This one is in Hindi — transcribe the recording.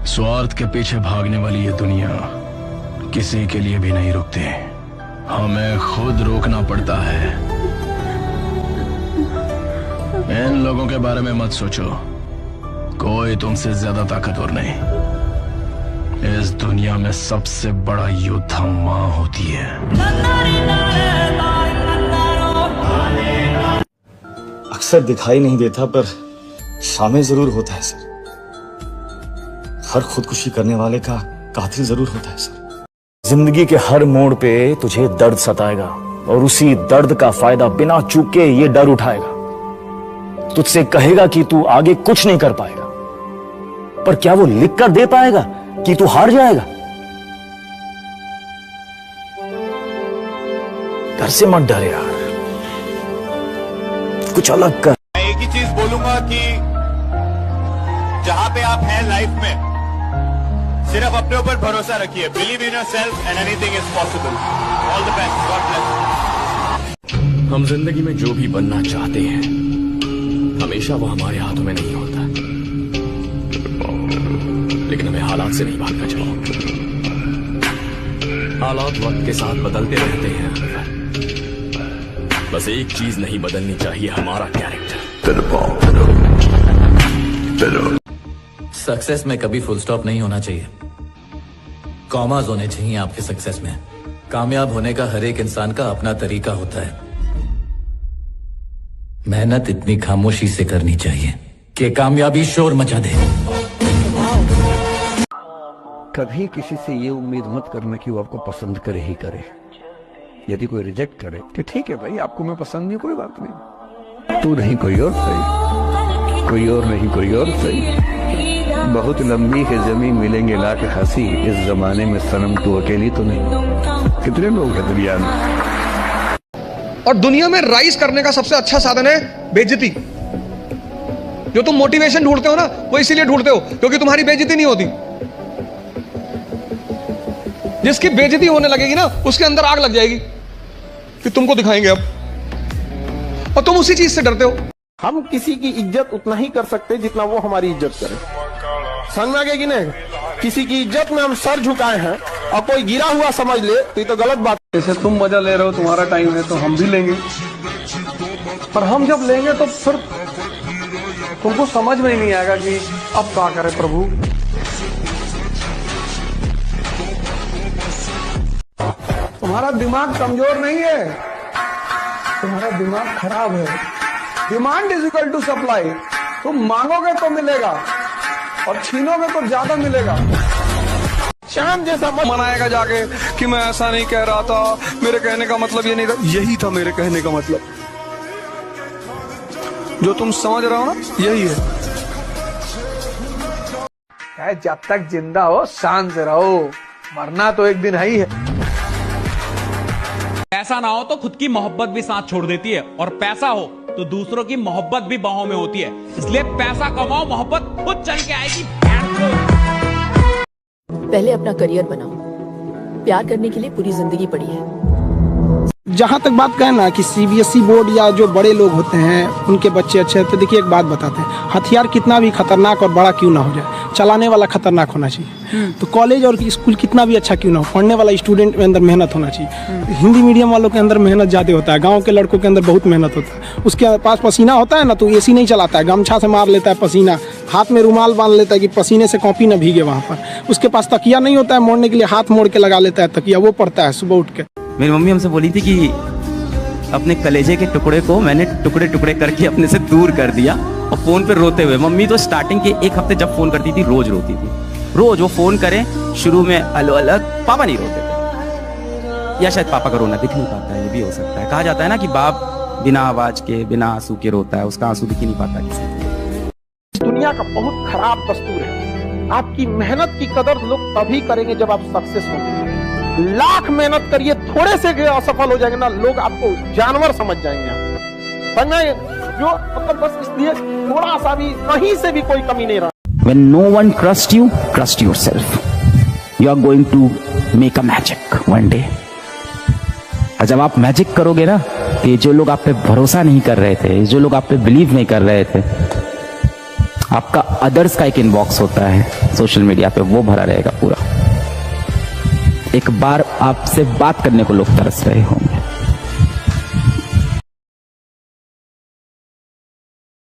स्वार्थ के पीछे भागने वाली ये दुनिया किसी के लिए भी नहीं रुकती। हमें खुद रोकना पड़ता है। इन लोगों के बारे में मत सोचो, कोई तुमसे ज्यादा ताकतवर नहीं। इस दुनिया में सबसे बड़ा योद्धा माँ होती है। अक्सर दिखाई नहीं देता पर शामिल जरूर होता है सर। हर खुदकुशी करने वाले का कातिल जरूर होता है सर। जिंदगी के हर मोड़ पे तुझे दर्द सताएगा और उसी दर्द का फायदा बिना चूके ये डर उठाएगा। तुझसे कहेगा कि तू आगे कुछ नहीं कर पाएगा, पर क्या वो लिख कर दे पाएगा कि तू हार जाएगा? डर से मत डर यार, कुछ अलग कर। मैं एक ही चीज बोलूंगा कि जहां पे आप हैं लाइफ में, सिर्फ अपने ऊपर भरोसा रखिए। Believe in yourself and anything is possible. All the best, God bless. हम जिंदगी में जो भी बनना चाहते हैं हमेशा वो हमारे हाथों में नहीं होता, लेकिन हमें हालात से नहीं भागना चाहिए। हालात वक्त के साथ बदलते रहते हैं, बस एक चीज नहीं बदलनी चाहिए, हमारा कैरेक्टर। सक्सेस में कभी फुल स्टॉप नहीं होना चाहिए, कॉमास होने चाहिए आपके सक्सेस में। कामयाब होने का हर एक इंसान का अपना तरीका होता है। मेहनत इतनी खामोशी से करनी चाहिए कि कामयाबी शोर मचा दे। कभी किसी से ये उम्मीद मत करना कि वो आपको पसंद करे ही करे। यदि कोई रिजेक्ट करे तो ठीक है भाई, आपको मैं पसंद नहीं, कोई बात नहीं। तू नहीं कोई और सही, कोई और नहीं कोई और सही। बहुत लंबी है जमीन मिलेंगे लाख हंसी, इस जमाने में सनम तू अकेली तो नहीं। कितने लोग हैं दुनिया में। और दुनिया में राइज करने का सबसे अच्छा साधन है बेइज्जती। जो तुम मोटिवेशन ढूंढते हो ना, वो इसीलिए ढूंढते हो क्योंकि तुम्हारी बेइज्जती नहीं होती। जिसकी बेइज्जती होने लगेगी ना, उसके अंदर आग लग जाएगी कि तुमको दिखाएंगे अब, और तुम उसी चीज से डरते हो। हम किसी की इज्जत उतना ही कर सकते जितना वो हमारी इज्जत करे। समझ में आ गया कि नहीं? किसी की इज्जत में हम सर झुकाए हैं और कोई गिरा हुआ समझ ले तो ये तो गलत बात है। जैसे तुम मजा ले रहे हो, तुम्हारा टाइम है तो हम भी लेंगे, पर हम जब लेंगे तो फिर तुमको समझ में ही नहीं आएगा कि अब क्या करें प्रभु। तुम्हारा दिमाग कमजोर नहीं है, तुम्हारा दिमाग खराब है। Demand is equal to supply. तुम मांगोगे तो मिलेगा और छीनोगे तो ज्यादा मिलेगा। शाम जैसा मनाएगा जाके कि मैं ऐसा नहीं कह रहा था, मेरे कहने का मतलब ये नहीं था। यही था मेरे कहने का मतलब, जो तुम समझ रहे हो ना, यही है। जब तक जिंदा हो शान से रहो, मरना तो एक दिन है ही है। पैसा ना हो तो खुद की मोहब्बत भी साथ छोड़ देती है, और पैसा हो तो दूसरों की मोहब्बत भी बाहों में होती है। इसलिए पैसा कमाओ, मोहब्बत खुद चल के आएगी। पहले अपना करियर बनाओ, प्यार करने के लिए पूरी जिंदगी पड़ी है। जहाँ तक बात कहें ना कि सीबीएसई बोर्ड या जो बड़े लोग होते हैं उनके बच्चे अच्छे हैं, तो देखिए एक बात बताते हैं, हथियार कितना भी खतरनाक और बड़ा क्यों ना हो जाए, चलाने वाला खतरनाक होना चाहिए। तो कॉलेज और स्कूल कितना भी अच्छा क्यों ना हो, पढ़ने वाला स्टूडेंट में अंदर मेहनत होना चाहिए। हिंदी मीडियम वालों के अंदर मेहनत ज़्यादा होता है, गाँव के लड़कों के अंदर बहुत मेहनत होता है। उसके पास पसीना होता है ना, तो एसी नहीं चलाता है, गमछा से मार लेता है पसीना, हाथ में रुमाल बांध लेता है कि पसीने से कॉपी ना भीगे वहाँ पर। उसके पास तकिया नहीं होता है मोड़ने के लिए, हाथ मोड़ के लगा लेता है तकिया, वो पड़ता है सुबह उठ के। मेरी मम्मी हमसे बोली थी कि अपने कलेजे के टुकड़े को मैंने टुकड़े टुकड़े करके अपने से दूर कर दिया, और फोन पे रोते हुए। मम्मी तो स्टार्टिंग के एक हफ्ते जब फोन करती थी रोज रोती थी, रोज वो फोन करें, शुरू में अलो अलग, पापा नहीं रोते थे, या शायद पापा का रोना दिख नहीं पाता है, ये भी हो सकता है। कहा जाता है ना कि बाप बिना आवाज के, बिना आंसू के रोता है, उसका आंसू दिख ही नहीं पाता किसी को। दुनिया का बहुत खराब दस्तूर है, आपकी मेहनत की कदर लोग तभी करेंगे जब आप सक्सेस होंगे। लाख मेहनत करिए, थोड़े से असफल हो जाएंगे ना, लोग आपको जानवर समझ जाएंगे। समझे? जो मतलब बस इसलिए थोड़ा सा भी, कहीं से भी कोई कमी नहीं रहा। When no one trusts you, trust yourself. You are going to make a magic one day. और जब आप मैजिक करोगे ना, तो ये जो लोग आप पे भरोसा नहीं कर रहे थे, जो लोग आप पे बिलीव नहीं कर रहे थे, आपका अदर्स का एक इनबॉक्स होता है सोशल मीडिया पे, वो भरा रहेगा पूरा। एक बार आपसे बात करने को लोग तरस रहे होंगे।